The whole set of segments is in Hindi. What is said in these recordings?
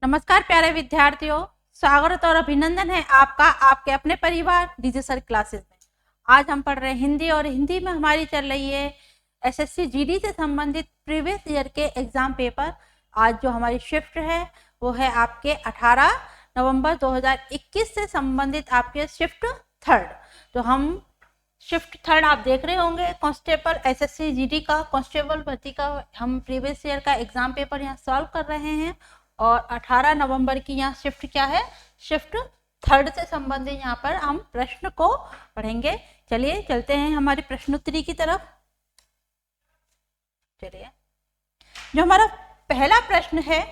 नमस्कार प्यारे विद्यार्थियों, स्वागत और अभिनंदन है आपका आपके अपने परिवार डीजे सर क्लासेस में। आज हम पढ़ रहे हैं हिंदी और हिंदी में हमारी चल रही है एसएससी जीडी से संबंधित प्रीवियस ईयर के एग्जाम पेपर। आज जो हमारी शिफ्ट है वो है आपके 18 नवंबर 2021 से संबंधित आपके शिफ्ट थर्ड। तो हम शिफ्ट थर्ड आप देख रहे होंगे कांस्टेबल एसएससी जीडी का कांस्टेबल भर्ती का हम प्रीवियस ईयर का एग्जाम पेपर यहाँ सॉल्व कर रहे हैं और 18 नवंबर की यहाँ शिफ्ट क्या है, शिफ्ट थर्ड से संबंधित यहाँ पर हम प्रश्न को पढ़ेंगे। चलिए चलते हैं हमारी प्रश्नोत्तरी की तरफ। चलिए, जो हमारा पहला प्रश्न है,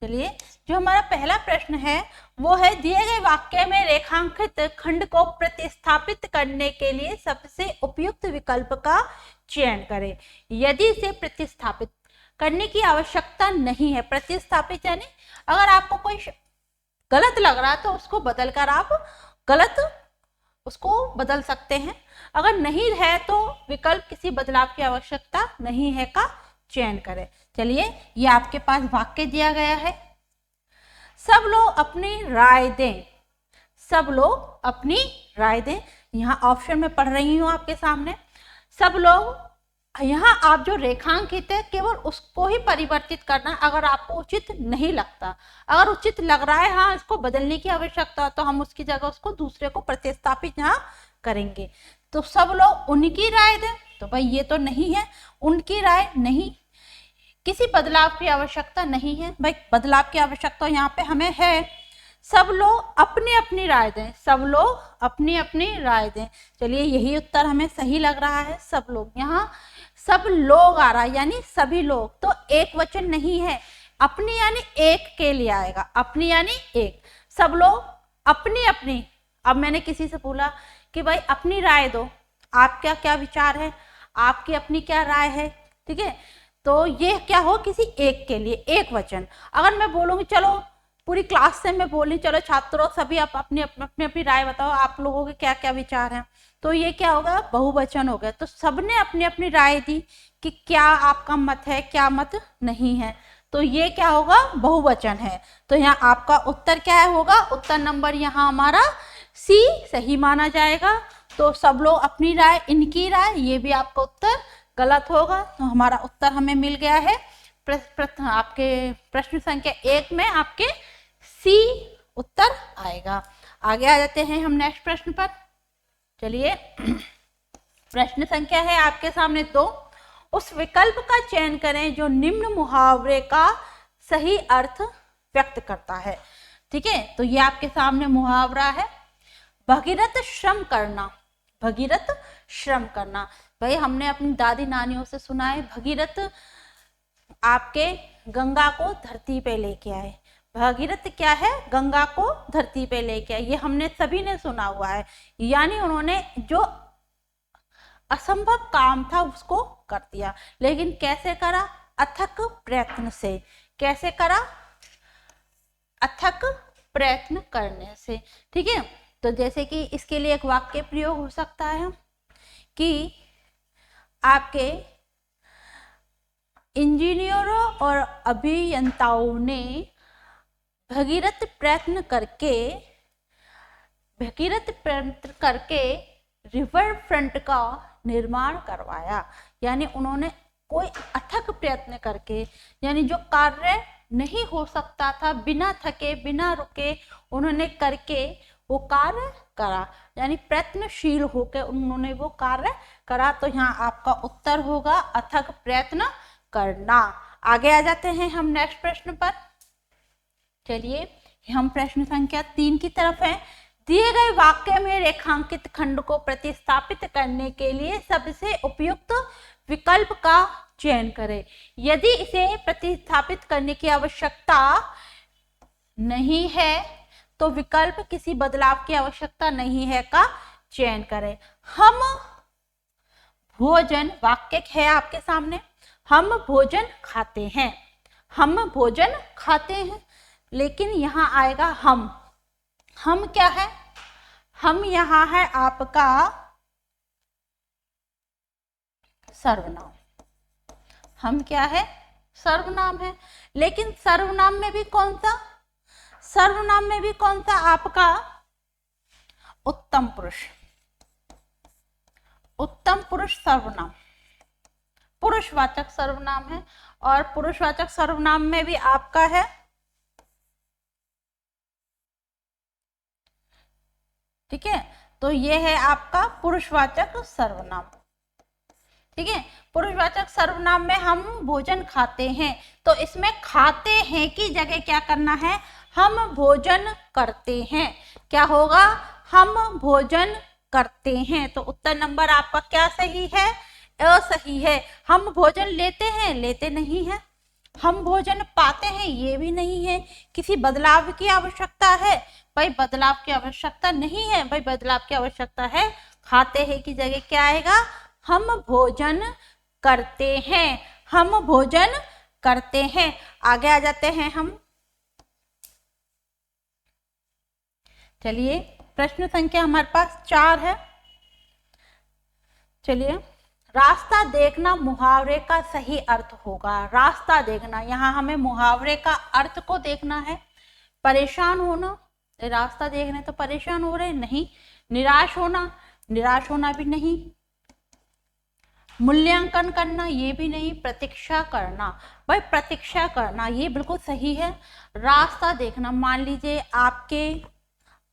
चलिए जो हमारा पहला प्रश्न है वो है दिए गए वाक्य में रेखांकित खंड को प्रतिस्थापित करने के लिए सबसे उपयुक्त विकल्प का चयन करें। यदि इसे प्रतिस्थापित करने की आवश्यकता नहीं है, प्रतिस्थापित यानी अगर आपको कोई गलत लग रहा है तो उसको बदलकर आप गलत उसको बदल सकते हैं। अगर नहीं है तो विकल्प किसी बदलाव की आवश्यकता नहीं है का चयन करें। चलिए, ये आपके पास वाक्य दिया गया है, सब लोग अपनी राय दें, सब लोग अपनी राय दें। यहाँ ऑप्शन में पढ़ रही हूँ आपके सामने, सब लोग। यहाँ आप जो रेखांकित है केवल उसको ही परिवर्तित करना अगर आपको उचित नहीं लगता। अगर उचित लग रहा है हाँ इसको बदलने की आवश्यकता तो हम उसकी जगह उसको दूसरे को प्रतिस्थापित यहाँ करेंगे। तो सब लोग उनकी राय दें, तो भाई ये तो नहीं है, उनकी राय नहीं, किसी बदलाव की आवश्यकता नहीं है। भाई बदलाव की आवश्यकता यहाँ पे हमें है। सब लोग अपनी अपनी राय दें, सब लोग अपनी अपनी राय दें। चलिए यही उत्तर हमें सही लग रहा है। सब लोग, यहाँ सब लोग आ रहा है यानी सभी लोग, तो एक वचन नहीं है, अपनी यानी एक के लिए आएगा, अपनी यानी एक। सब लोग अपनी अपनी। अब मैंने किसी से बोला कि भाई अपनी राय दो, आपका क्या विचार है, आपकी अपनी क्या राय है, ठीक है, तो ये क्या हो किसी एक के लिए, एक वचन। अगर मैं बोलूंगी चलो पूरी क्लास से मैं बोली चलो छात्रों सभी आप अपनी अपनी राय बताओ, आप लोगों के क्या क्या विचार हैं, तो ये क्या होगा, बहुवचन हो गया। तो सबने अपनी अपनी राय दी कि क्या आपका मत है, क्या मत नहीं है, तो ये क्या होगा, बहुवचन है। तो यहाँ आपका उत्तर क्या है होगा, उत्तर नंबर यहाँ हमारा सी सही माना जाएगा। तो सब लोग अपनी राय, इनकी राय, ये भी आपका उत्तर गलत होगा। तो हमारा उत्तर हमें मिल गया है आपके प्रश्न संख्या 1 में आपके सी उत्तर आएगा। आगे आ जाते हैं हम नेक्स्ट प्रश्न पर। चलिए, प्रश्न संख्या है आपके सामने 2। उस विकल्प का चयन करें जो निम्न मुहावरे का सही अर्थ व्यक्त करता है। ठीक है, तो ये आपके सामने मुहावरा है, भगीरथ श्रम करना, भगीरथ श्रम करना। भाई हमने अपनी दादी नानियों से सुना है, भगीरथ आपके गंगा को धरती पे लेके आए। भगीरथ क्या है, गंगा को धरती पे लेके आए, ये हमने सभी ने सुना हुआ है। यानी उन्होंने जो असंभव काम था उसको कर दिया, लेकिन कैसे करा, अथक प्रयत्न से। कैसे करा, अथक प्रयत्न करने से। ठीक है, तो जैसे कि इसके लिए एक वाक्य प्रयोग हो सकता है कि आपके इंजीनियरों और अभियंताओं ने भगीरथ प्रयत्न करके रिवर फ्रंट का निर्माण करवाया। यानी उन्होंने कोई अथक प्रयत्न करके, यानी जो कार्य नहीं हो सकता था बिना थके बिना रुके उन्होंने करके वो कार्य करा, यानी प्रयत्नशील होकर उन्होंने वो कार्य करा। तो यहाँ आपका उत्तर होगा अथक प्रयत्न करना। आगे आ जाते हैं हम नेक्स्ट प्रश्न पर। चलिए, हम प्रश्न संख्या 3 की तरफ हैं। दिए गए वाक्य में रेखांकित खंड को प्रतिस्थापित करने के लिए सबसे उपयुक्त विकल्प का चयन करें। यदि इसे प्रतिस्थापित करने की आवश्यकता नहीं है तो विकल्प किसी बदलाव की आवश्यकता नहीं है का चयन करें। हम भोजन, वाक्य है आपके सामने, हम भोजन खाते हैं, हम भोजन खाते हैं, लेकिन यहाँ आएगा हम क्या है, हम यहाँ है आपका सर्वनाम। हम क्या है? सर्वनाम है। लेकिन सर्वनाम में भी कौन सा? सर्वनाम में भी कौन सा? आपका उत्तम पुरुष। उत्तम पुरुष सर्वनाम, पुरुषवाचक सर्वनाम है। और पुरुषवाचक सर्वनाम में भी आपका है ठीक है। तो ये है आपका पुरुषवाचक सर्वनाम। ठीक है, पुरुषवाचक सर्वनाम में हम भोजन खाते हैं, तो इसमें खाते हैं की जगह क्या करना है? हम भोजन करते हैं। क्या होगा? हम भोजन करते हैं। तो उत्तर नंबर आपका क्या सही है? असही है। हम भोजन लेते हैं, लेते नहीं है। हम भोजन पाते हैं, ये भी नहीं है। किसी बदलाव की आवश्यकता है? भाई बदलाव की आवश्यकता नहीं है। भाई बदलाव की आवश्यकता है, खाते हैं की जगह क्या आएगा? हम भोजन करते हैं। हम भोजन करते हैं। आगे आ जाते हैं हम। चलिए, प्रश्न संख्या हमारे पास 4 है। चलिए, रास्ता देखना मुहावरे का सही अर्थ होगा। रास्ता देखना, यहाँ हमें मुहावरे का अर्थ को देखना है। परेशान होना, रास्ता देख रहे तो परेशान हो रहे नहीं। निराश होना, निराश होना भी नहीं। मूल्यांकन करना, ये भी नहीं। प्रतीक्षा करना, भाई प्रतीक्षा करना ये बिल्कुल सही है। रास्ता देखना, मान लीजिए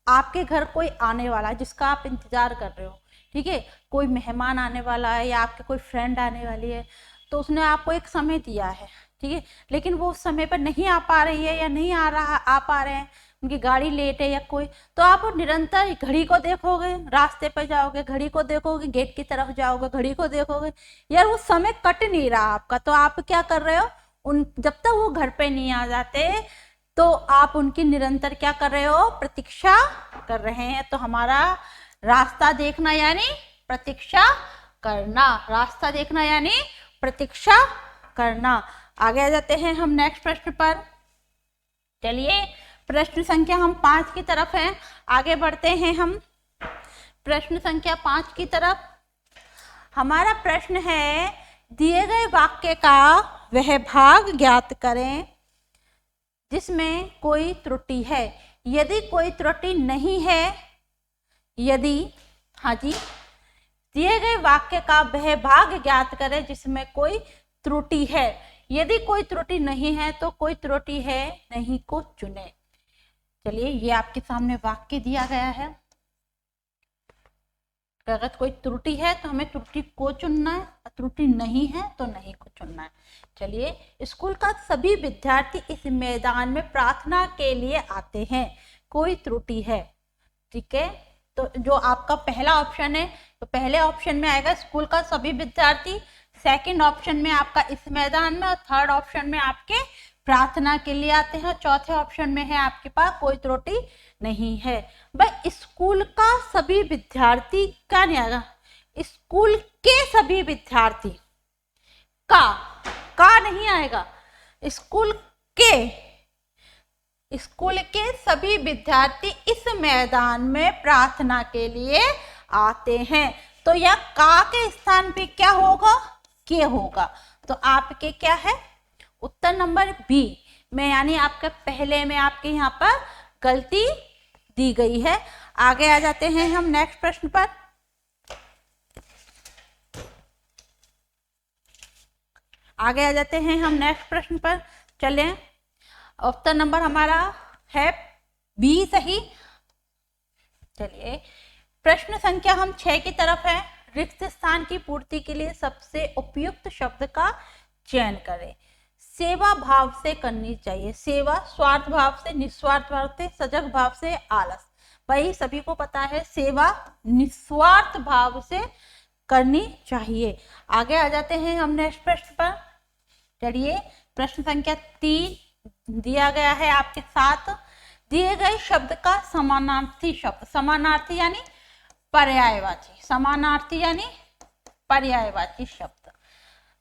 आपके घर कोई आने वाला है जिसका आप इंतजार कर रहे हो, ठीक है। कोई मेहमान आने वाला है या आपके कोई फ्रेंड आने वाली है, तो उसने आपको एक समय दिया है, ठीक है, लेकिन वो उस समय पर नहीं आ पा रही है या नहीं आ पा रहे हैं, उनकी गाड़ी लेट है या कोई, तो आप निरंतर घड़ी को देखोगे, रास्ते पर जाओगे, घड़ी को देखोगे, गेट की तरफ जाओगे, घड़ी को देखोगे, यार वो समय कट नहीं रहा आपका, तो आप क्या कर रहे हो? जब तक वो घर पे नहीं आ जाते तो आप उनकी निरंतर क्या कर रहे हो? प्रतीक्षा कर रहे हैं। तो हमारा रास्ता देखना यानी प्रतीक्षा करना। रास्ता देखना यानी प्रतीक्षा करना। आगे आ जाते हैं हम नेक्स्ट प्रश्न पर। चलिए, प्रश्न संख्या हम 5 की तरफ है। आगे बढ़ते हैं हम प्रश्न संख्या 5 की तरफ। हमारा प्रश्न है, दिए गए वाक्य का वह भाग ज्ञात करें जिसमें कोई त्रुटि है। यदि कोई त्रुटि नहीं है, यदि, हाँ जी, दिए गए वाक्य का वह भाग ज्ञात करें जिसमें कोई त्रुटि है। यदि कोई त्रुटि नहीं है तो कोई त्रुटि है नहीं को चुने। चलिए, ये आपके सामने वाक्य दिया गया है। अगर कोई त्रुटि है तो हमें त्रुटि को चुनना है, त्रुटि नहीं है तो नहीं को चुनना है। चलिए, स्कूल का सभी विद्यार्थी इस मैदान में प्रार्थना के लिए आते हैं। कोई त्रुटि है, ठीक है। तो जो आपका पहला ऑप्शन है, तो पहले ऑप्शन में आएगा स्कूल का सभी विद्यार्थी, सेकंड ऑप्शन में आपका इस मैदान में, और थर्ड ऑप्शन में आपके प्रार्थना के लिए आते हैं, चौथे ऑप्शन में है आपके पास कोई त्रुटि नहीं है। भाई स्कूल का सभी विद्यार्थी क्या नहीं आएगा? स्कूल के सभी विद्यार्थी का नहीं आएगा। स्कूल के सभी विद्यार्थी इस मैदान में प्रार्थना के लिए आते हैं। तो यह का के स्थान पे क्या होगा? के होगा। तो आपके क्या है? उत्तर नंबर बी में, यानी आपके पहले में आपके यहाँ पर गलती दी गई है। आगे आ जाते हैं हम नेक्स्ट प्रश्न पर। आगे आ जाते हैं हम नेक्स्ट प्रश्न पर। चलें, उत्तर नंबर हमारा है बी सही। चलिए, प्रश्न संख्या हम 6 की तरफ है। रिक्त स्थान की पूर्ति के लिए सबसे उपयुक्त शब्द का चयन करें। सेवा भाव से करनी चाहिए। सेवा स्वार्थ भाव से, निस्वार्थ भाव से, सजग भाव से, आलस। भाई सभी को पता है सेवा निस्वार्थ भाव से करनी चाहिए। आगे आ जाते हैं हम नेक्स्ट प्रश्न पर। चलिए, प्रश्न संख्या 3 दिया गया है आपके साथ। दिए गए शब्द का समानार्थी शब्द, समानार्थी यानी पर्यायवाची, समानार्थी यानी पर्यायवाची शब्द,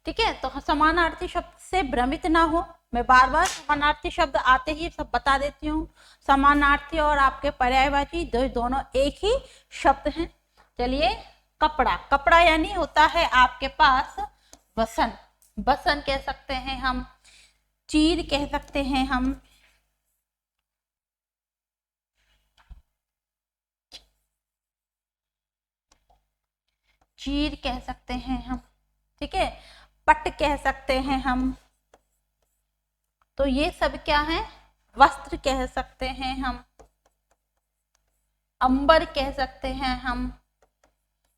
ठीक है। तो समानार्थी शब्द से भ्रमित ना हो, मैं बार बार समानार्थी शब्द आते ही सब बता देती हूँ। समानार्थी और आपके पर्यायवाची दोनों एक ही शब्द हैं। चलिए, कपड़ा, कपड़ा यानी होता है आपके पास वसन, वसन कह सकते हैं हम, चीर कह सकते हैं हम, चीर कह सकते हैं हम, ठीक है, पट कह सकते हैं हम। तो ये सब क्या है, वस्त्र कह सकते हैं हम, अंबर कह सकते हैं हम।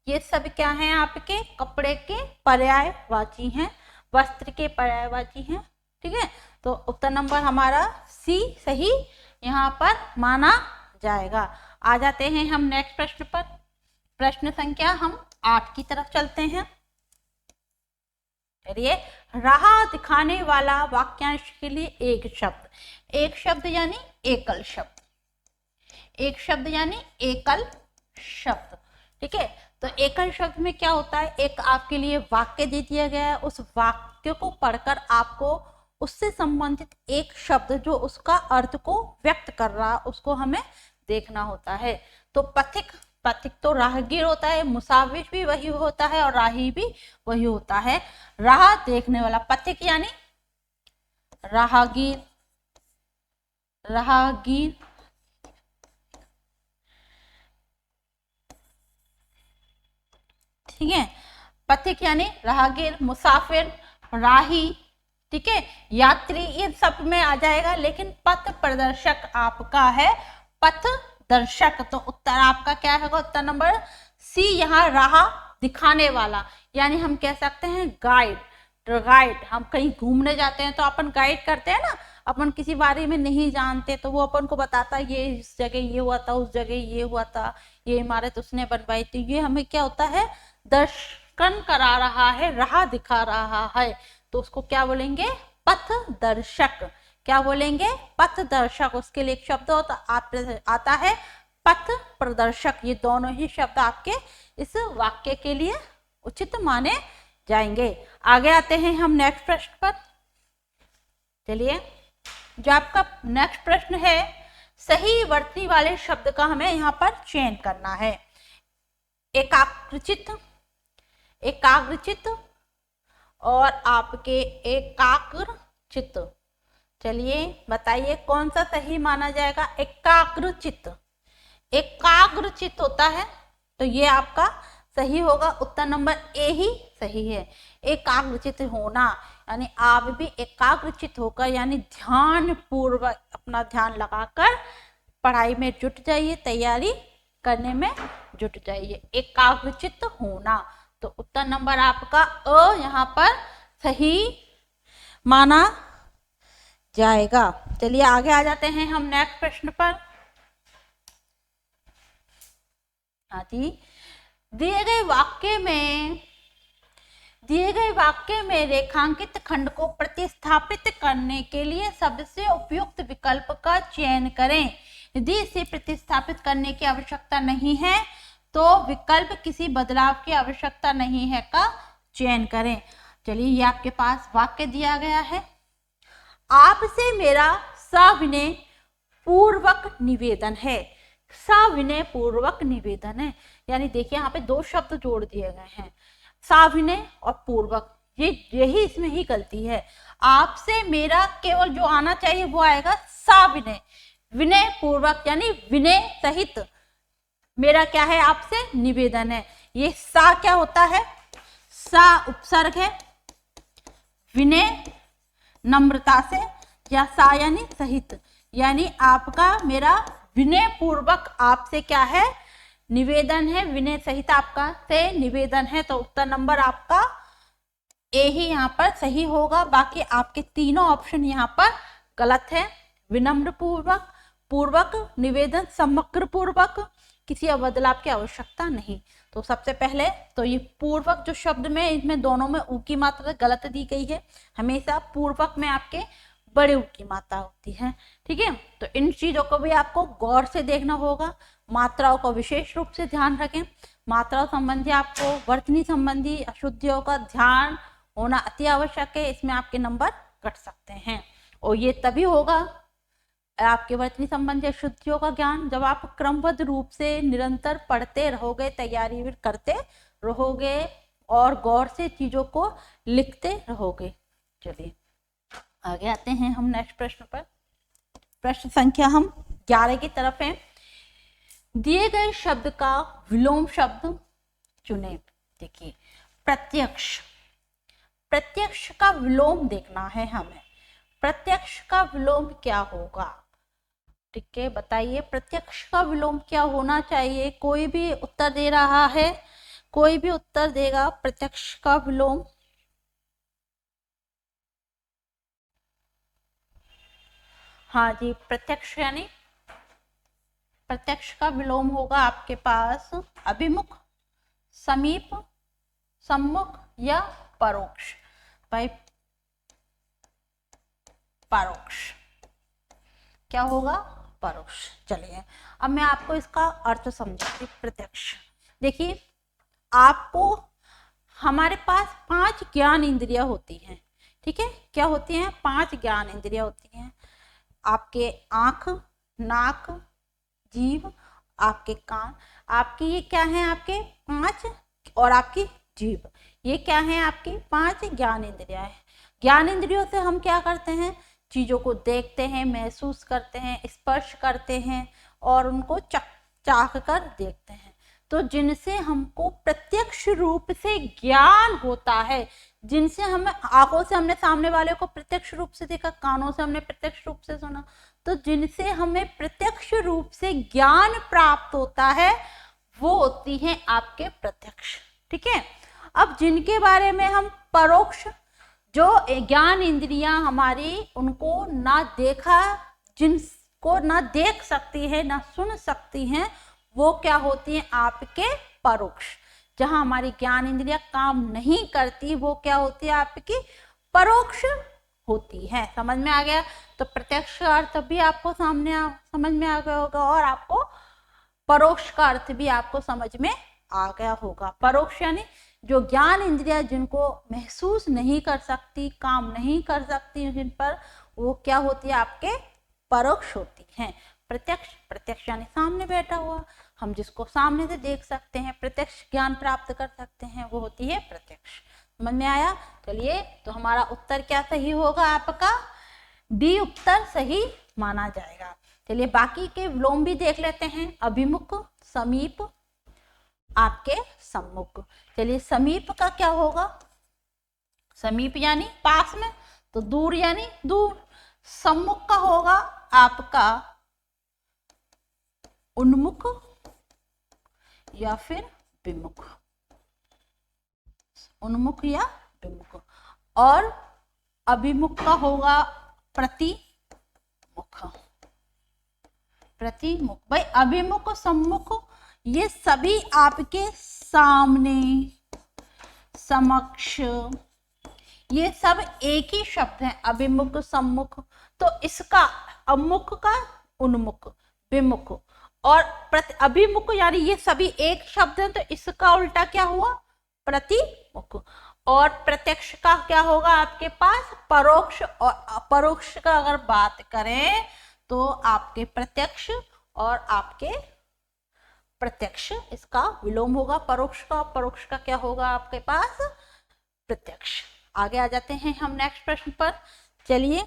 ये सब क्या है, आपके कपड़े के पर्यायवाची हैं, वस्त्र के पर्यायवाची हैं, ठीक है। तो उत्तर नंबर हमारा सी सही यहाँ पर माना जाएगा। आ जाते हैं हम नेक्स्ट प्रश्न पर। प्रश्न संख्या हम 8 की तरफ चलते हैं। चलिए, राह दिखाने वाला वाक्यांश के लिए एक शब्द, एक शब्द यानी एकल शब्द, एक शब्द यानी एकल शब्द, ठीक है। तो एकल शब्द में क्या होता है, एक आपके लिए वाक्य दे दिया गया है, उस वाक्य को पढ़कर आपको उससे संबंधित एक शब्द जो उसका अर्थ को व्यक्त कर रहा है उसको हमें देखना होता है। तो पथिक, पथिक तो राहगीर होता है, मुसाफिर भी वही होता है और राही भी वही होता है। राह देखने वाला, पथिक यानी राहगीर, राहगीर, ठीक है। पथिक यानी राहगीर, मुसाफिर, राही, ठीक है, यात्री, ये सब में आ जाएगा। लेकिन पथ प्रदर्शक आपका है पथ दर्शक। तो उत्तर आपका क्या होगा, उत्तर नंबर सी, यहाँ राह दिखाने वाला, यानी हम कह सकते हैं गाइड। गाइड, हम कहीं घूमने जाते हैं तो अपन गाइड करते हैं ना, अपन किसी बारे में नहीं जानते तो वो अपन को बताता है ये इस जगह ये हुआ था, उस जगह ये हुआ था, ये इमारत उसने बनवाई थी। ये हमें क्या होता है, दर्शन करा रहा है, राह दिखा रहा है, तो उसको क्या बोलेंगे, पथ दर्शक। क्या बोलेंगे, पथ दर्शक। उसके लिए एक शब्द आता है पथ प्रदर्शक। ये दोनों ही शब्द आपके इस वाक्य के लिए उचित माने जाएंगे। आगे आते हैं हम नेक्स्ट प्रश्न पर। चलिए, जो आपका नेक्स्ट प्रश्न है, सही वर्तनी वाले शब्द का हमें यहाँ पर चयन करना है। एकाग्रचित, एकाग्रचित और आपके एकाग्रचित। चलिए बताइए कौन सा सही माना जाएगा, एकाग्रचित। एकाग्रचित होता है तो ये आपका सही होगा, उत्तर नंबर ए ही सही है। एकाग्रचित होना यानी आप भी एकाग्रचित होकर यानी ध्यान पूर्वक अपना ध्यान लगाकर पढ़ाई में जुट जाइए, तैयारी करने में जुट जाइए। एकाग्रचित होना, तो उत्तर नंबर आपका अ यहाँ पर सही माना जाएगा। चलिए आगे आ जाते हैं हम नेक्स्ट प्रश्न पर। हाँ जी, दिए गए वाक्य में रेखांकित खंड को प्रतिस्थापित करने के लिए सबसे उपयुक्त विकल्प का चयन करें। यदि इसे प्रतिस्थापित करने की आवश्यकता नहीं है तो विकल्प किसी बदलाव की आवश्यकता नहीं है का चयन करें। चलिए, ये आपके पास वाक्य दिया गया है, आपसे मेरा सविनय पूर्वक निवेदन है। सविनय पूर्वक निवेदन है, यानी देखिए यहाँ पे दो शब्द जोड़ दिए गए हैं, सविनय और पूर्वक। यही इसमें ही गलती है। आपसे मेरा केवल जो आना चाहिए वो आएगा सविनय, विनय पूर्वक यानी विनय सहित मेरा क्या है, आपसे निवेदन है। ये सा क्या होता है, सा उपसर्ग है, विनय नम्रता से, या सा यानी सहित, यानी आपका मेरा विनय पूर्वक आपसे क्या है, निवेदन है, विनय सहित आपका से निवेदन है। तो उत्तर नंबर आपका ए ही यहाँ पर सही होगा। बाकी आपके तीनों ऑप्शन यहाँ पर गलत है। विनम्र पूर्वक, पूर्वक निवेदन, समग्र पूर्वक, किसी बदलाव की आवश्यकता नहीं। तो सबसे पहले तो ये पूर्वक जो शब्द में, इसमें दोनों में ऊ की मात्रा गलत दी गई है। हमेशा पूर्वक में आपके बड़े ऊ की मात्रा होती है, ठीक है। तो इन चीजों को भी आपको गौर से देखना होगा। मात्राओं को विशेष रूप से ध्यान रखें। मात्राओं संबंधी आपको वर्तनी संबंधी अशुद्धियों का ध्यान होना अति आवश्यक है, इसमें आपके नंबर कट सकते हैं। और ये तभी होगा आपके वर्तनी संबंधी अशुद्धियों का ज्ञान जब आप क्रमबद्ध रूप से निरंतर पढ़ते रहोगे, तैयारी करते रहोगे, और गौर से चीजों को लिखते रहोगे। चलिए आगे आते हैं हम नेक्स्ट प्रश्न पर। प्रश्न संख्या हम 11 की तरफ है। दिए गए शब्द का विलोम शब्द चुने। देखिए प्रत्यक्ष, प्रत्यक्ष का विलोम देखना है हमें। प्रत्यक्ष का विलोम क्या होगा? ठीक है, बताइए प्रत्यक्ष का विलोम क्या होना चाहिए? कोई भी उत्तर दे रहा है? कोई भी उत्तर देगा प्रत्यक्ष का विलोम? हाँ जी, प्रत्यक्ष यानी प्रत्यक्ष का विलोम होगा आपके पास अभिमुख, समीप, सम्मुख या परोक्ष। भाई परोक्ष क्या होगा? परोक्ष। चलिए अब मैं आपको इसका अर्थ समझाती। प्रत्यक्ष देखिए, आपको हमारे पास 5 ज्ञान इंद्रियां होती हैं। ठीक है, क्या होती हैं? 5 ज्ञान इंद्रियां होती हैं। आपके आंख, नाक, जीभ, आपके कान, आपकी ये क्या है? आपके 5, और आपकी जीभ, ये क्या है? आपकी 5 ज्ञान इंद्रियां हैं। ज्ञान इंद्रियों से हम क्या करते हैं? चीजों को देखते हैं, महसूस करते हैं, स्पर्श करते हैं और उनको चाख कर देखते हैं। तो जिनसे हमको प्रत्यक्ष रूप से ज्ञान होता है, जिनसे हमें आंखों से हमने सामने वाले को प्रत्यक्ष रूप से देखा, कानों से हमने प्रत्यक्ष रूप से सुना, तो जिनसे हमें प्रत्यक्ष रूप से ज्ञान प्राप्त होता है वो होती हैं आपके प्रत्यक्ष। ठीक है, अब जिनके बारे में हम परोक्ष, जो ज्ञान इंद्रियां हमारी उनको ना देखा, जिनको ना देख सकती है ना सुन सकती हैं, वो क्या होती हैं? आपके परोक्ष। जहां हमारी ज्ञान इंद्रियां काम नहीं करती वो क्या होती है? आपकी परोक्ष होती है। समझ में आ गया? तो प्रत्यक्ष का अर्थ भी आपको समझ में आ गया होगा और आपको परोक्ष का अर्थ भी आपको समझ में आ गया होगा। परोक्ष यानी जो ज्ञान इंद्रियां जिनको महसूस नहीं कर सकती, काम नहीं कर सकती, जिन पर, वो क्या होती है? आपके परोक्ष होती हैं। प्रत्यक्ष, प्रत्यक्ष यानी सामने बैठा हुआ, हम जिसको सामने से देख सकते हैं, प्रत्यक्ष ज्ञान प्राप्त कर सकते हैं, वो होती है प्रत्यक्ष। समझ में आया? चलिए तो हमारा उत्तर क्या सही होगा? आपका डी उत्तर सही माना जाएगा। चलिए बाकी के विलोम भी देख लेते हैं। अभिमुख, समीप, आपके सम्मुख। चलिए समीप का क्या होगा? समीप यानी पास में, तो दूर यानी दूर। सम्मुख का होगा आपका उन्मुख या फिर विमुख, उन्मुख या विमुख। और अभिमुख का होगा प्रतिमुख, प्रतिमुख। भाई अभिमुख, सम्मुख ये सभी आपके सामने, समक्ष, ये सब एक ही शब्द है। अभिमुख, सम्मुख, तो इसका अमुख का उन्मुख, विमुख, और अभिमुख यानी ये सभी एक शब्द है, तो इसका उल्टा क्या हुआ? प्रतिमुख। और प्रत्यक्ष का क्या होगा आपके पास? परोक्ष। और अपरोक्ष का अगर बात करें तो आपके प्रत्यक्ष और आपके प्रत्यक्ष, इसका विलोम होगा परोक्ष का। परोक्ष का क्या होगा आपके पास? प्रत्यक्ष। आगे आ जाते हैं हम नेक्स्ट प्रश्न पर। चलिए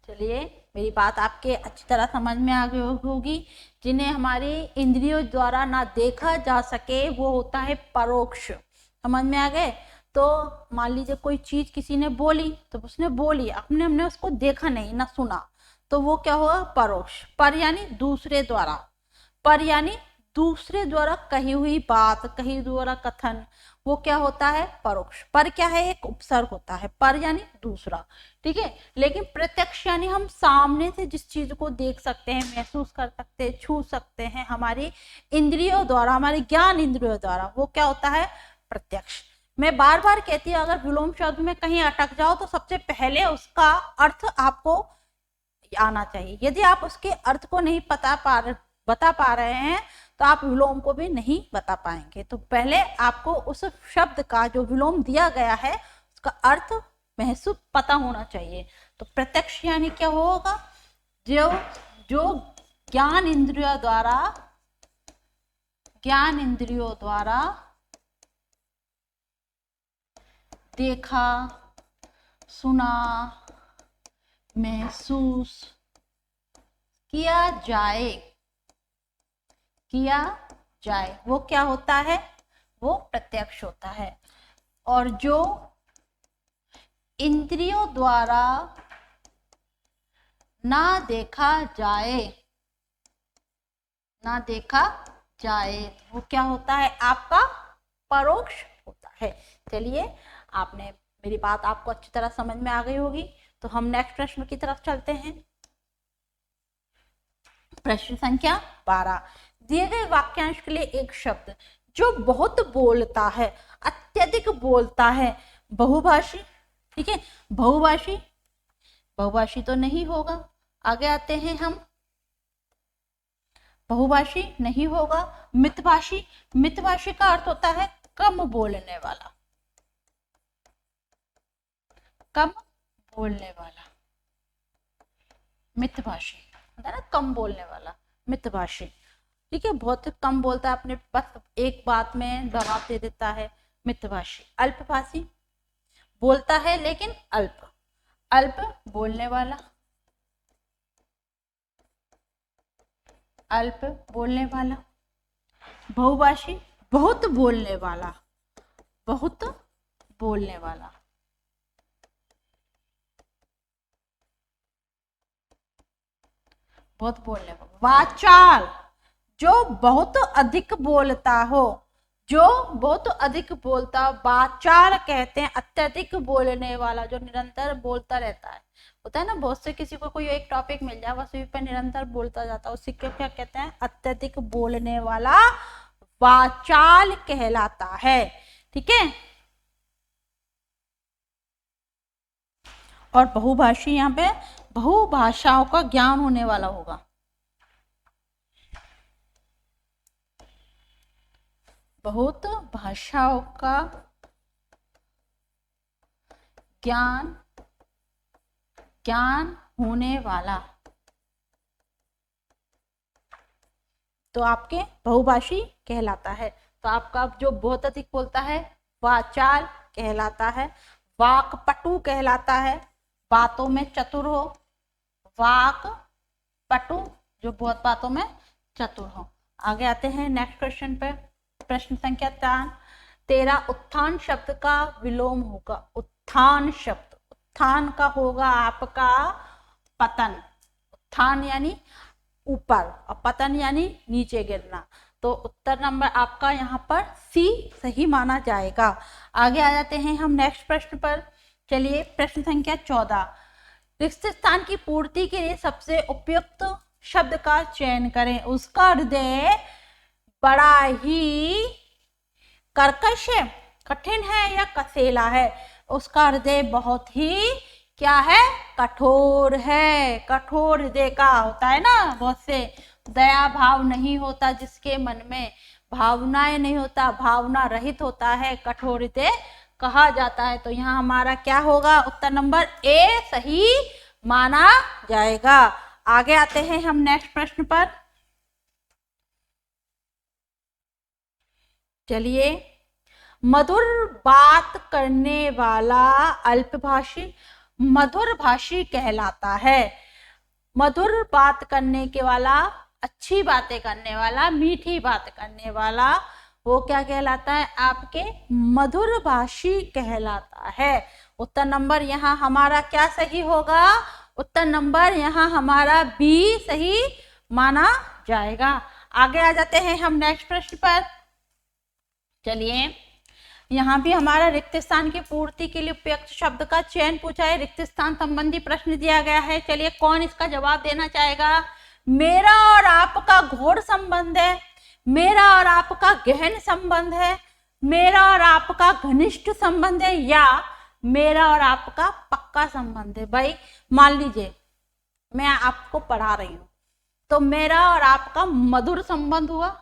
चलिए मेरी बात आपके अच्छी तरह समझ में आ गई होगी। जिन्हें हमारी इंद्रियों द्वारा ना देखा जा सके वो होता है परोक्ष। समझ में आ गए? तो मान लीजिए कोई चीज किसी ने बोली, तो उसने बोली, हमने उसको देखा नहीं ना सुना, तो वो क्या होगा? परोक्ष। पर यानी दूसरे द्वारा, पर यानी दूसरे द्वारा कही हुई बात, कही द्वारा कथन, वो क्या होता है? परोक्ष। पर क्या है? एक उपसर्ग होता है, पर यानी दूसरा। ठीक है, लेकिन प्रत्यक्ष यानी हम सामने से जिस चीज को देख सकते हैं, महसूस कर सकते हैं, छू सकते हैं हमारी इंद्रियों द्वारा, हमारी ज्ञान इंद्रियों द्वारा, वो क्या होता है? प्रत्यक्ष। मैं बार बार कहती हूँ, अगर विलोम शब्द में कहीं अटक जाओ तो सबसे पहले उसका अर्थ आपको आना चाहिए। यदि आप उसके अर्थ को नहीं बता पा रहे हैं तो आप विलोम को भी नहीं बता पाएंगे। तो पहले आपको उस शब्द का जो विलोम दिया गया है उसका अर्थ महसूस पता होना चाहिए। तो प्रत्यक्ष यानी क्या होगा? जो जो ज्ञान इंद्रियों द्वारा देखा, सुना, महसूस किया जाए वो क्या होता है? वो प्रत्यक्ष होता है। और जो इंद्रियों द्वारा ना देखा जाए वो क्या होता है? आपका परोक्ष होता है। चलिए, आपने मेरी बात आपको अच्छी तरह समझ में आ गई होगी, तो हम नेक्स्ट प्रश्न की तरफ चलते हैं। प्रश्न संख्या 12, दिए गए वाक्यांश के लिए एक शब्द जो बहुत बोलता है, अत्यधिक बोलता है, बहुभाषी। ठीक है, बहुभाषी तो नहीं होगा। आगे आते हैं हम, बहुभाषी नहीं होगा। मितभाषी का अर्थ होता है कम बोलने वाला, मितभाषी होता है ना, कम बोलने वाला, मितभाषी। ठीक है, बहुत कम बोलता है, अपने बस एक बात में जवाब दे देता है, मितभाषी। अल्पभाषी बोलता है लेकिन अल्प बोलने वाला, बहुभाषी बहुत बोलने वाला, वाचाल जो बहुत अधिक बोलता, वाचाल कहते हैं अत्यधिक बोलने वाला, जो निरंतर बोलता रहता है। होता है ना, बहुत से किसी को कोई एक टॉपिक मिल जाए, बस उसी पे निरंतर बोलता जाता है, उसी को क्या कहते हैं? अत्यधिक बोलने वाला वाचाल कहलाता है। ठीक है, और बहुभाषी, यहाँ पे बहुभाषाओं का ज्ञान होने वाला होगा, बहुत भाषाओं का ज्ञान होने वाला, तो आपके बहुभाषी कहलाता है। तो आपका जो बहुत अधिक बोलता है वाचाल कहलाता है, वाक्पटु कहलाता है, बातों में चतुर हो, वाक्पटु जो बहुत बातों में चतुर हो। आगे आते हैं नेक्स्ट क्वेश्चन पे। प्रश्न संख्या 13, उत्थान शब्द का विलोम होगा। उत्थान का होगा आपका पतन। उत्थान यानी ऊपर और पतन यानी नीचे गिरना। तो उत्तर नंबर आपका यहाँ पर सी सही माना जाएगा। आगे आ जाते हैं हम नेक्स्ट प्रश्न पर। चलिए, प्रश्न संख्या 14, रिक्त स्थान की पूर्ति के लिए सबसे उपयुक्त शब्द का चयन करें। उसका हृदय बड़ा ही कर्कश है, कठिन है या कसेला है? उसका हृदय बहुत ही क्या है? कठोर है। कठोर हृदय का होता है ना, बहुत से दया भाव नहीं होता जिसके मन में, भावनाएं नहीं होता, भावना रहित होता है, कठोर हृदय कहा जाता है। तो यहाँ हमारा क्या होगा? उत्तर नंबर ए सही माना जाएगा। आगे आते हैं हम नेक्स्ट प्रश्न पर। चलिए, मधुर बात करने वाला अल्पभाषी मधुर भाषी कहलाता है। मधुर बात करने के वाला, अच्छी बातें करने वाला, मीठी बात करने वाला, वो क्या कहलाता है? आपके मधुर भाषी कहलाता है। उत्तर नंबर यहाँ हमारा क्या सही होगा? उत्तर नंबर यहाँ हमारा बी सही माना जाएगा। आगे आ जाते हैं हम नेक्स्ट प्रश्न पर। चलिए, यहाँ भी हमारा रिक्त स्थान की पूर्ति के लिए उपयुक्त शब्द का चयन पूछा है। रिक्त स्थान संबंधी प्रश्न दिया गया है। चलिए, कौन इसका जवाब देना चाहेगा? मेरा और आपका घोर संबंध है, मेरा और आपका गहन संबंध है, मेरा और आपका घनिष्ठ संबंध है, या मेरा और आपका पक्का संबंध है। भाई मान लीजिए मैं आपको पढ़ा रही हूँ, तो मेरा और आपका मधुर संबंध हुआ,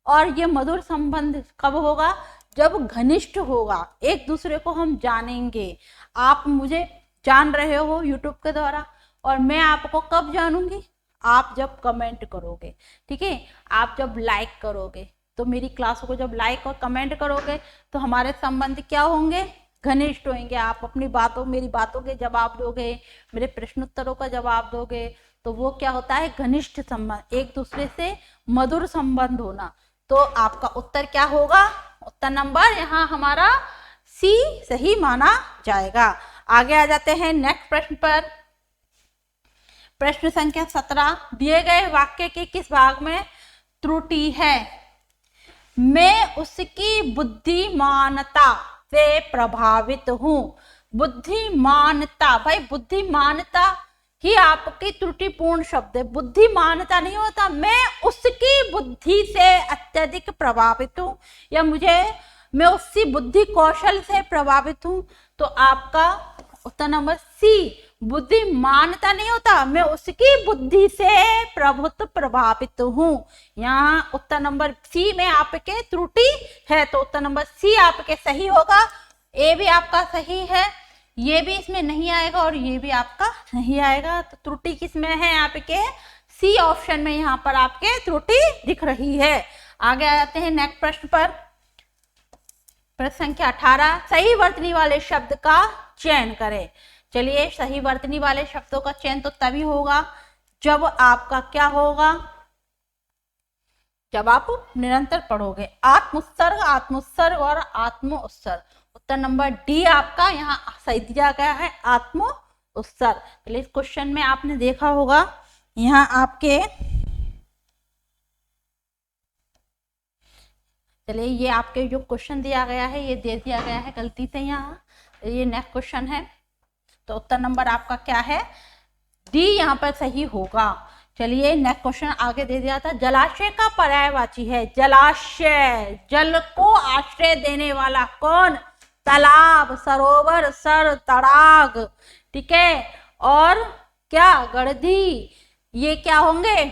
और ये मधुर संबंध कब होगा? जब घनिष्ठ होगा, एक दूसरे को हम जानेंगे। आप मुझे जान रहे हो यूट्यूब के द्वारा, और मैं आपको कब जानूंगी? आप जब कमेंट करोगे, ठीक है, आप जब लाइक करोगे, तो मेरी क्लासों को जब लाइक और कमेंट करोगे तो हमारे संबंध क्या होंगे, घनिष्ठ होंगे। आप अपनी बातों, मेरी बातों के जवाब दोगे, मेरे प्रश्नोत्तरों का जवाब दोगे, तो वो क्या होता है, घनिष्ठ संबंध, एक दूसरे से मधुर संबंध होना। तो आपका उत्तर क्या होगा, उत्तर नंबर यहाँ हमारा सी सही माना जाएगा। आगे आ जाते हैं नेक्स्ट प्रश्न पर। प्रश्न संख्या 17, दिए गए वाक्य के किस भाग में त्रुटि है। मैं उसकी बुद्धिमानता से प्रभावित हूं। बुद्धिमानता, भाई बुद्धिमानता ही आपकी त्रुटिपूर्ण शब्द है, बुद्धिमानता नहीं होता। मैं उसकी बुद्धि से अत्यधिक प्रभावित हूं, या मैं उसकी बुद्धि कौशल से प्रभावित हूं। तो आपका उत्तर नंबर सी, बुद्धिमानता नहीं होता, मैं उसकी बुद्धि से प्रभावित हूं। यहाँ उत्तर नंबर सी में आपके त्रुटि है, तो उत्तर नंबर सी आपके सही होगा। ए भी आपका सही है, ये भी इसमें नहीं आएगा और ये भी आपका नहीं आएगा। तो त्रुटि किसमें है, आपके सी ऑप्शन में यहाँ पर आपके त्रुटि दिख रही है। आगे आ जाते हैं नेक्स्ट प्रश्न पर। प्रश्न संख्या 18, सही वर्तनी वाले शब्द का चयन करें। चलिए, सही वर्तनी वाले शब्दों का चयन तो तभी होगा जब आपका क्या होगा, जब आप निरंतर पढ़ोगे। आत्मोत्सर्ग, आत्मोत्सर्ग और आत्म उत्सर्ग। उत्तर नंबर डी आपका यहाँ सही दिया गया है, आत्म उत्सर्ग। चलिए, इस क्वेश्चन में आपने देखा होगा, यहाँ आपके, चलिए ये आपके जो क्वेश्चन दिया गया है ये दे दिया गया है गलती से यहाँ, ये नेक्स्ट क्वेश्चन है। तो उत्तर नंबर आपका क्या है, डी यहाँ पर सही होगा। चलिए नेक्स्ट क्वेश्चन आगे दे दिया था, जलाशय का पर्यायवाची है। जलाशय, जल को आश्रय देने वाला कौन, तालाब, सरोवर, सर, तड़ाग, ठीक है, और क्या, गड़धी, ये क्या होंगे,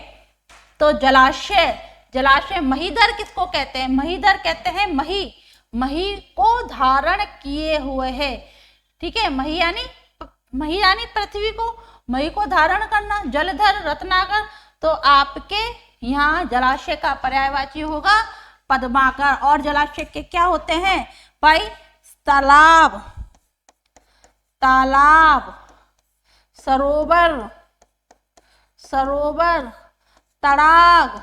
तो जलाशय। जलाशय, महीधर किसको कहते हैं, महीधर कहते हैं मही को धारण किए हुए है, ठीक है, मही यानी पृथ्वी को, मही को धारण करना, जलधर, रत्नाकर। तो आपके यहाँ जलाशय का पर्यायवाची होगा पद्माकर। और जलाशय के क्या होते हैं भाई, तालाब, सरोवर, तड़ाग,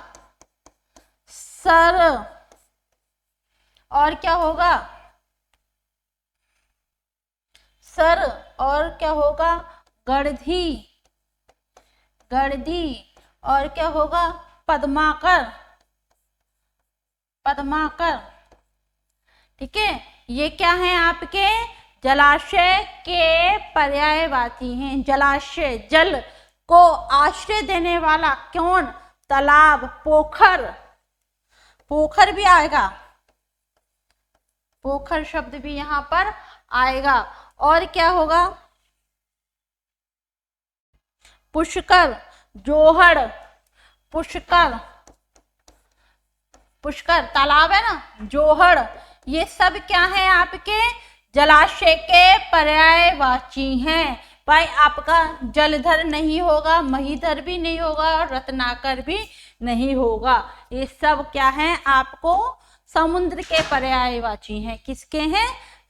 सर, और क्या होगा, सर, और क्या होगा, गड़धी, और क्या होगा, पद्माकर, ठीक है। ये क्या है, आपके जलाशय के पर्यायवाची हैं। जलाशय, जल को आश्रय देने वाला कौन, तालाब, पोखर भी आएगा, पोखर शब्द भी यहाँ पर आएगा। और क्या होगा, पुष्कर, जोहड़, पुष्कर तालाब है ना, जोहड़, ये सब क्या है, आपके जलाशय के पर्यायवाची हैं। भाई आपका जलधर नहीं होगा, महीधर भी नहीं होगा और रत्नाकर भी नहीं होगा। ये सब क्या है, आपको समुद्र के पर्यायवाची हैं। किसके हैं,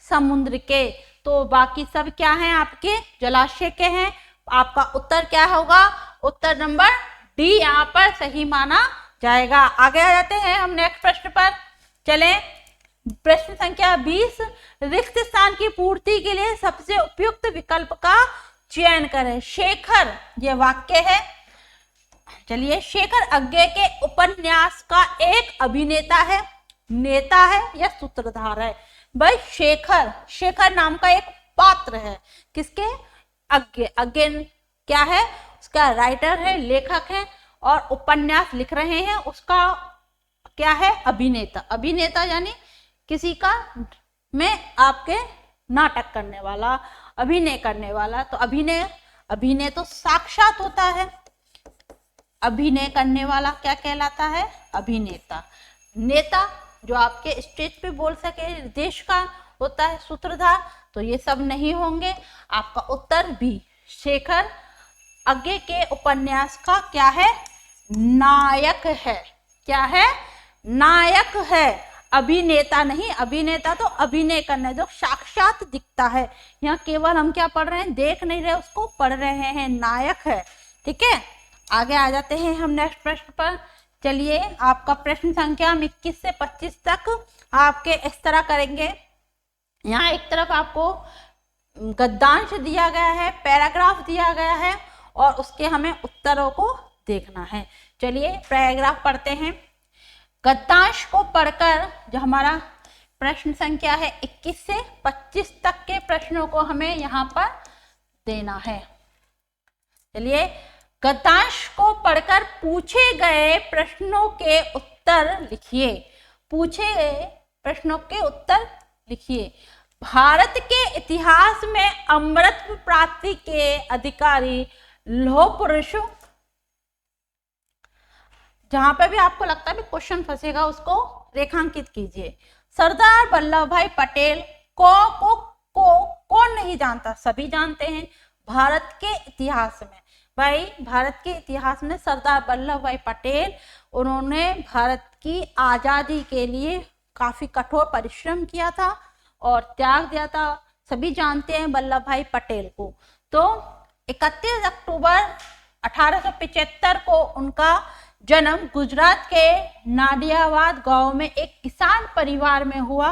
समुद्र के। तो बाकी सब क्या हैं, आपके जलाशय के हैं। आपका उत्तर क्या होगा, उत्तर नंबर डी यहाँ पर सही माना जाएगा। आगे आ जाते हैं हम नेक्स्ट प्रश्न पर। चलें, प्रश्न संख्या 20, रिक्त स्थान की पूर्ति के लिए सबसे उपयुक्त विकल्प का चयन करें। शेखर, ये वाक्य है। चलिए, शेखर आज्ञे के उपन्यास का एक अभिनेता है, नेता है या सूत्रधार है। भाई शेखर नाम का एक पात्र है, किसके, आज्ञे क्या है, उसका राइटर है, लेखक है, और उपन्यास लिख रहे हैं, उसका क्या है, अभिनेता यानी किसी का में आपके नाटक करने वाला, अभिनय करने वाला। तो अभिनय तो साक्षात होता है, अभिनय करने वाला क्या कहलाता है, अभिनेता। नेता जो आपके स्टेज पे बोल सके, देश का होता है सूत्रधार। तो ये सब नहीं होंगे। आपका उत्तर बी, शेखर आगे के उपन्यास का क्या है, नायक है। क्या है, नायक है, अभिनेता नहीं। अभिनेता तो अभिनय करना है, जो साक्षात दिखता है। यहाँ केवल हम क्या पढ़ रहे हैं, देख नहीं रहे, उसको पढ़ रहे हैं, नायक है। ठीक है, आगे आ जाते हैं हम नेक्स्ट प्रश्न पर। चलिए, आपका प्रश्न संख्या हम 21 से 25 तक आपके इस तरह करेंगे। यहाँ एक तरफ आपको गद्यांश दिया गया है, पैराग्राफ दिया गया है, और उसके हमें उत्तरों को देखना है। चलिए पैराग्राफ पढ़ते हैं। गद्यांश को पढ़कर जो हमारा प्रश्न संख्या है 21 से 25 तक के प्रश्नों को हमें यहाँ पर देना है। चलिए, गद्यांश को पढ़कर पूछे गए प्रश्नों के उत्तर लिखिए। पूछे गए प्रश्नों के उत्तर लिखिए। भारत के इतिहास में अमृत प्राप्ति के अधिकारी लौह पुरुष, जहां पे भी आपको लगता है क्वेश्चन फंसेगा उसको रेखांकित कीजिए। सरदार वल्लभ भाई पटेल को कौन नहीं जानता, सभी जानते हैं। भारत के इतिहास में, भाई भारत के इतिहास में सरदार वल्लभ भाई पटेल, उन्होंने भारत की आजादी के लिए काफी कठोर परिश्रम किया था और त्याग दिया था। सभी जानते हैं वल्लभ भाई पटेल को। तो 31 अक्टूबर 1875 को उनका जन्म गुजरात के नाडियावाद गांव में एक किसान परिवार में हुआ।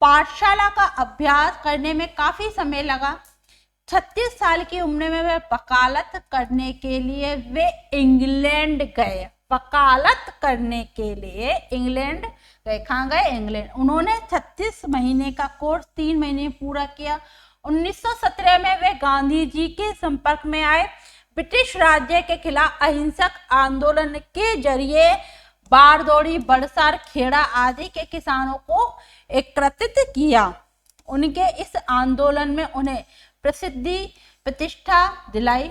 पाठशाला का अभ्यास करने में काफी समय लगा। 36 साल की उम्र में वे वकालत करने के लिए वे इंग्लैंड गए। वकालत करने के लिए इंग्लैंड गए। कहाँ गए, इंग्लैंड। उन्होंने 36 महीने का कोर्स 3 महीने पूरा किया। 1917 में वे गांधी जी के संपर्क में आए। ब्रिटिश राज्य के खिलाफ अहिंसक आंदोलन के जरिए बारदौरी, बड़सर, खेड़ा आदि के किसानों को एकत्रित किया। उनके इस आंदोलन में उन्हें प्रसिद्धि प्रतिष्ठा दिलाई।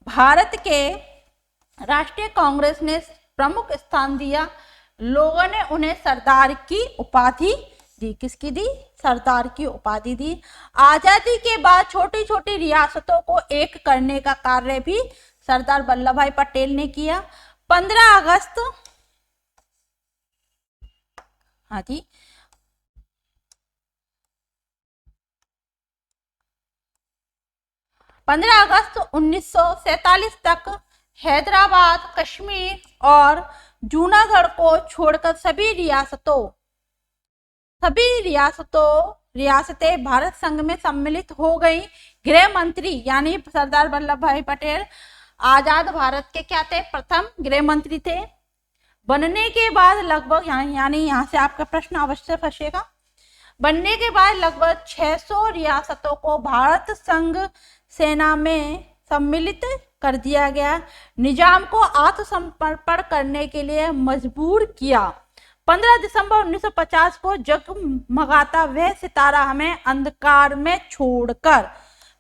भारत के राष्ट्रीय कांग्रेस ने प्रमुख स्थान दिया। लोगों ने उन्हें सरदार की उपाधि दी। किसकी दी, सरदार की उपाधि दी। आजादी के बाद छोटी छोटी रियासतों को एक करने का कार्य भी सरदार वल्लभ भाई पटेल ने किया। 15 अगस्त, हाँ जी, 15 अगस्त 1947 तक हैदराबाद, कश्मीर और जूनागढ़ को छोड़कर सभी रियासतें भारत संघ में सम्मिलित हो गई। गृह मंत्री यानी सरदार वल्लभ भाई पटेल आजाद भारत के क्या थे, प्रथम गृह मंत्री थे। बनने के बाद लगभग यानी यहाँ से आपका प्रश्न अवश्य फंसेगा। बनने के बाद लगभग 600 रियासतों को भारत संघ सेना में सम्मिलित कर दिया गया। निजाम को आत्मसमर्पण करने के लिए मजबूर किया। 15 दिसंबर 1950 को जगमगाता वह सितारा हमें अंधकार में छोड़कर,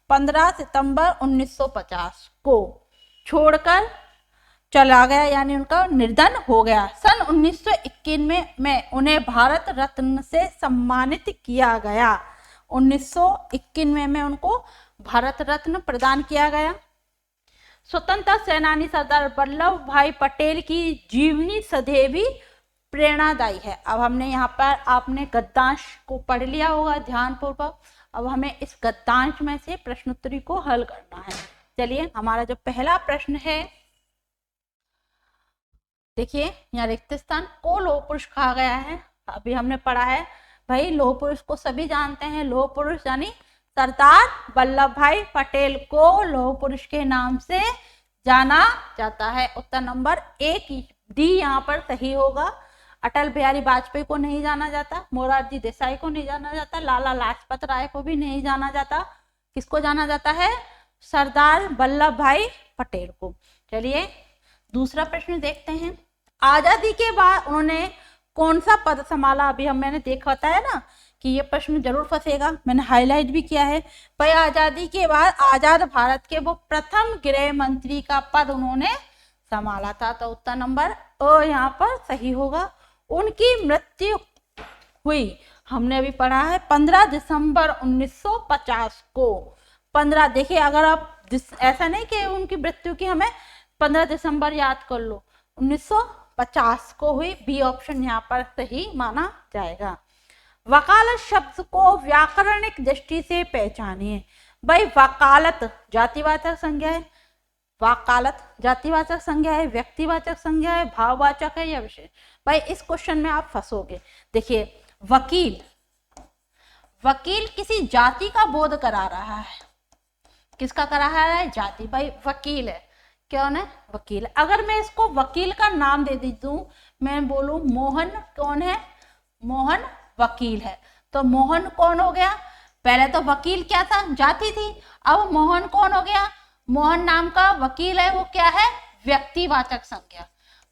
15 सितंबर 1950 को छोड़कर चला गया, यानी उनका निर्धन हो गया। सन 1991 में उन्हें भारत रत्न से सम्मानित किया गया। 1991 में उनको भारत रत्न प्रदान किया गया। स्वतंत्रता सेनानी सरदार वल्लभ भाई पटेल की जीवनी सदैव प्रेरणादायी है। अब हमने यहाँ पर आपने गद्यांश को पढ़ लिया होगा ध्यानपूर्वक। अब हमें इस गद्यांश में से प्रश्नोत्तरी को हल करना है। चलिए, हमारा जो पहला प्रश्न है, देखिए यहाँ रिक्त स्थान को लौह पुरुष कहा गया है। अभी हमने पढ़ा है भाई, लौह पुरुष को सभी जानते हैं। लौह पुरुष यानी सरदार वल्लभ भाई पटेल को लौह पुरुष के नाम से जाना जाता है। उत्तर नंबर 1 डी यहाँ पर सही होगा। अटल बिहारी वाजपेयी को नहीं जाना जाता, मोरारजी देसाई को नहीं जाना जाता, लाला लाजपत राय को भी नहीं जाना जाता। किसको जाना जाता है, सरदार वल्लभ भाई पटेल को। चलिए दूसरा प्रश्न देखते हैं। आजादी के बाद उन्होंने कौन सा पद संभाला? अभी मैंने देखा बताया ना कि ये प्रश्न जरूर फंसेगा, मैंने हाईलाइट भी किया है। भाई आजादी के बाद आजाद भारत के वो प्रथम गृह मंत्री का पद उन्होंने संभाला था। तो उत्तर नंबर अ यहाँ पर सही होगा। उनकी मृत्यु हुई, हमने अभी पढ़ा है 15 दिसंबर 1950 को। 15, देखिए अगर आप ऐसा नहीं कि उनकी मृत्यु की हमें 15 दिसंबर याद कर लो, 1950 को हुई। बी ऑप्शन यहाँ पर सही माना जाएगा। वकालत शब्द को व्याकरणिक दृष्टि से पहचानिए। भाई वकालत जातिवाचक संज्ञा है, वकालत जातिवाचक संज्ञा है, व्यक्तिवाचक संज्ञा है, भाववाचक है या विशेष। भाई इस क्वेश्चन में आप फंसोगे। देखिए वकील, वकील किसी जाति का बोध करा रहा है। किसका करा रहा है? जाति। भाई वकील है, कौन है? वकील। अगर मैं इसको वकील का नाम दे दी दूं, मैं बोलूं मोहन, कौन है? मोहन वकील है, तो मोहन कौन हो गया? पहले तो वकील क्या था? जाति थी। अब मोहन कौन हो गया? मोहन नाम का वकील है, वो क्या है? व्यक्तिवाचक संज्ञा।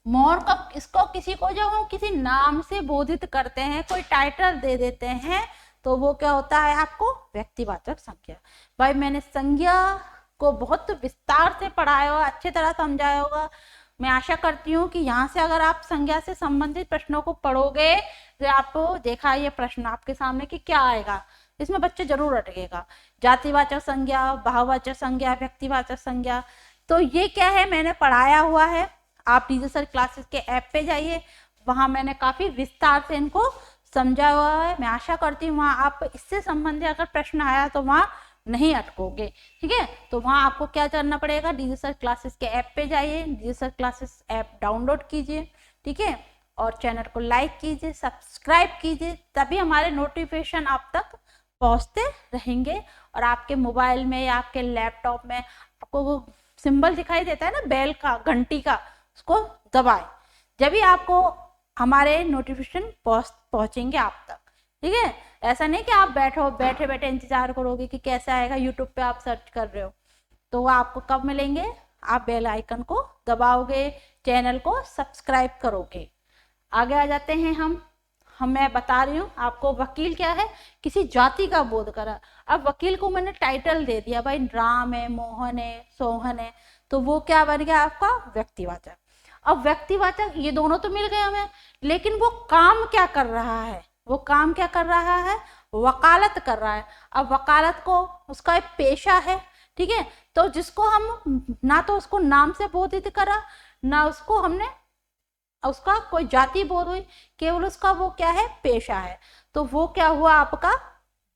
मोहन का, इसको किसी को जब हम किसी नाम से बोधित करते हैं, कोई टाइटल दे देते हैं, तो वो क्या होता है आपको? व्यक्तिवाचक संज्ञा। भाई मैंने संज्ञा को बहुत विस्तार से पढ़ाया होगा, अच्छी तरह समझाया होगा। मैं आशा करती हूँ कि यहाँ से अगर आप संज्ञा से संबंधित प्रश्नों को पढ़ोगे तो आपको देखा ये प्रश्न आपके सामने कि क्या आएगा, इसमें बच्चे जरूर अटकेगा। जातिवाचक संज्ञा, भाववाचक संज्ञा, व्यक्तिवाचक संज्ञा, तो ये क्या है मैंने पढ़ाया हुआ है। आप टीचर सर क्लासेस के ऐप पे जाइए, वहां मैंने काफी विस्तार से इनको समझा हुआ है। मैं आशा करती हूँ वहां आप इससे संबंधित अगर प्रश्न आया तो वहां नहीं अटकोगे, ठीक है। तो वहां आपको क्या करना पड़ेगा? टीचर सर क्लासेस के ऐप पे जाइए, teacher sir classes app download कीजिए, ठीक है, और चैनल को लाइक कीजिए, सब्सक्राइब कीजिए, तभी हमारे नोटिफिकेशन आप तक पहुंचते रहेंगे। और आपके मोबाइल में या आपके लैपटॉप में आपको वो सिंबल दिखाई देता है ना बेल का, घंटी का, उसको दबाएं, जब भी आपको हमारे नोटिफिकेशन पहुंचेंगे आप तक, ठीक है। ऐसा नहीं कि आप बैठे बैठे इंतजार करोगे कि कैसे आएगा, यूट्यूब पे आप सर्च कर रहे हो, तो वो आपको कब मिलेंगे? आप बेल आइकन को दबाओगे, चैनल को सब्सक्राइब करोगे। आगे आ जाते हैं हम मैं बता रही हूँ आपको, वकील क्या है? किसी जाति का बोध करा। अब वकील को मैंने टाइटल दे दिया, भाई राम है, मोहन है, सोहन है, तो वो क्या बन गया आपका? व्यक्तिवाचक। अब व्यक्तिवाचक ये दोनों तो मिल गए हमें, लेकिन वो काम क्या कर रहा है? वो काम क्या कर रहा है? वकालत कर रहा है। अब वकालत को उसका एक पेशा है, ठीक है, तो जिसको हम ना तो उसको नाम से बोधित करा, ना उसको हमने उसका कोई जाति बोध हुई, केवल उसका वो क्या है? पेशा है। तो वो क्या हुआ आपका?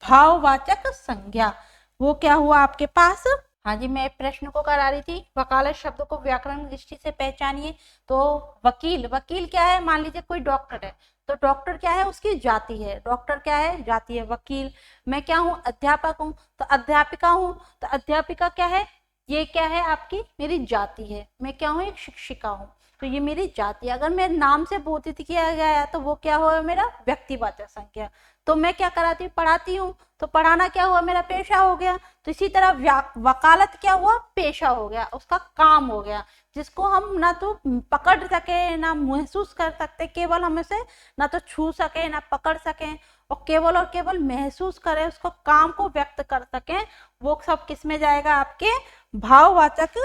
भाववाचक संज्ञा। वो क्या हुआ आपके पास? हाँ जी, मैं प्रश्न को करा रही थी, वकालत शब्द को व्याकरण दृष्टि से पहचानिए। तो वकील, वकील क्या है? मान लीजिए कोई डॉक्टर है, तो डॉक्टर क्या है? उसकी जाति है। डॉक्टर क्या है? जाति है। वकील, मैं क्या हूँ? अध्यापक हूँ, तो अध्यापिका हूँ, तो अध्यापिका क्या है? ये क्या है आपकी? मेरी जाति है। मैं क्या हूँ? एक शिक्षिका हूँ, तो ये मेरी जाति। अगर मेरे नाम से बोधित किया गया है तो वो क्या हुआ? मेरा व्यक्तिवाचक संज्ञा। तो मैं क्या कराती हूँ? पढ़ाती हूँ, तो पढ़ाना क्या हुआ? मेरा पेशा हो गया। तो इसी तरह वकालत क्या हुआ? पेशा हो गया, उसका काम हो गया, जिसको हम ना तो पकड़ सके ना महसूस कर सकते, केवल हम उसे ना तो छू सके ना पकड़ सके, और केवल महसूस करें, उसको काम को व्यक्त कर सकें, वो सब किस में जाएगा? आपके भाववाचक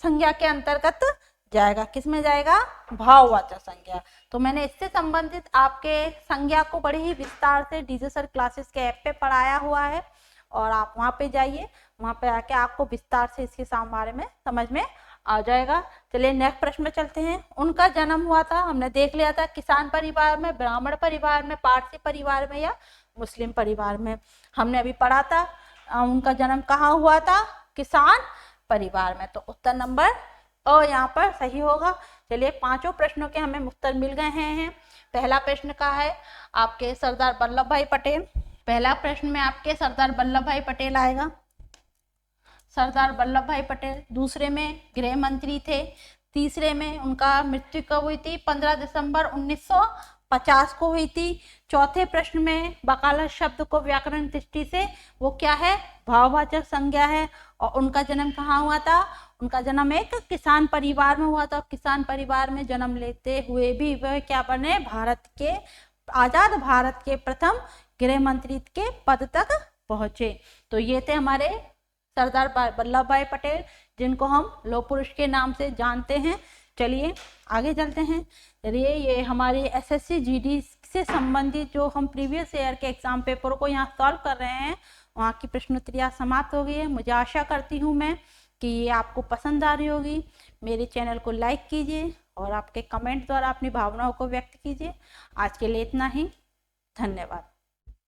संज्ञा के अंतर्गत जाएगा। किस में जाएगा? भाववाचक संज्ञा। तो मैंने इससे संबंधित आपके संज्ञा को बड़े ही विस्तार से टीचर सर क्लासेस के ऐप पे पढ़ाया हुआ है, और आप वहां पे जाइए, वहां पे आके आपको विस्तार से इसके बारे में समझ में आ जाएगा। चलिए नेक्स्ट प्रश्न में चलते हैं। उनका जन्म हुआ था, हमने देख लिया था, किसान परिवार में, ब्राह्मण परिवार में, पारसी परिवार में या मुस्लिम परिवार में। हमने अभी पढ़ा था उनका जन्म कहाँ हुआ था? किसान परिवार में। तो उत्तर नंबर और यहाँ पर सही होगा। चलिए पांचों प्रश्नों के हमें उत्तर मिल गए हैं। पहला प्रश्न का है आपके सरदार वल्लभ भाई पटेल। पहला प्रश्न में आपके सरदार वल्लभ भाई पटेल आएगा, सरदार वल्लभ भाई पटेल। दूसरे में गृह मंत्री थे। तीसरे में उनका मृत्यु कब हुई थी? 15 दिसंबर 1950 को हुई थी। चौथे प्रश्न में वकालत शब्द को व्याकरण दृष्टि से वो क्या है? भाववाचक संज्ञा है। और उनका जन्म कहाँ हुआ था? उनका जन्म एक किसान परिवार में हुआ था। किसान परिवार में जन्म लेते हुए भी वह क्या बने? भारत के, आजाद भारत के प्रथम गृह मंत्री के पद तक पहुंचे। तो ये थे हमारे सरदार वल्लभ भाई पटेल, जिनको हम लौह पुरुष के नाम से जानते हैं। चलिए आगे चलते हैं। चलिए ये हमारे एसएससी जीडी से संबंधित जो हम प्रीवियस ईयर के एग्जाम पेपर को यहाँ सॉल्व कर रहे हैं, वहाँ की प्रश्नोत्तरी आज समाप्त हो गई है। मुझे आशा करती हूँ मैं कि ये आपको पसंद आ रही होगी। मेरे चैनल को लाइक कीजिए और आपके कमेंट द्वारा अपनी भावनाओं को व्यक्त कीजिए। आज के लिए इतना ही। धन्यवाद।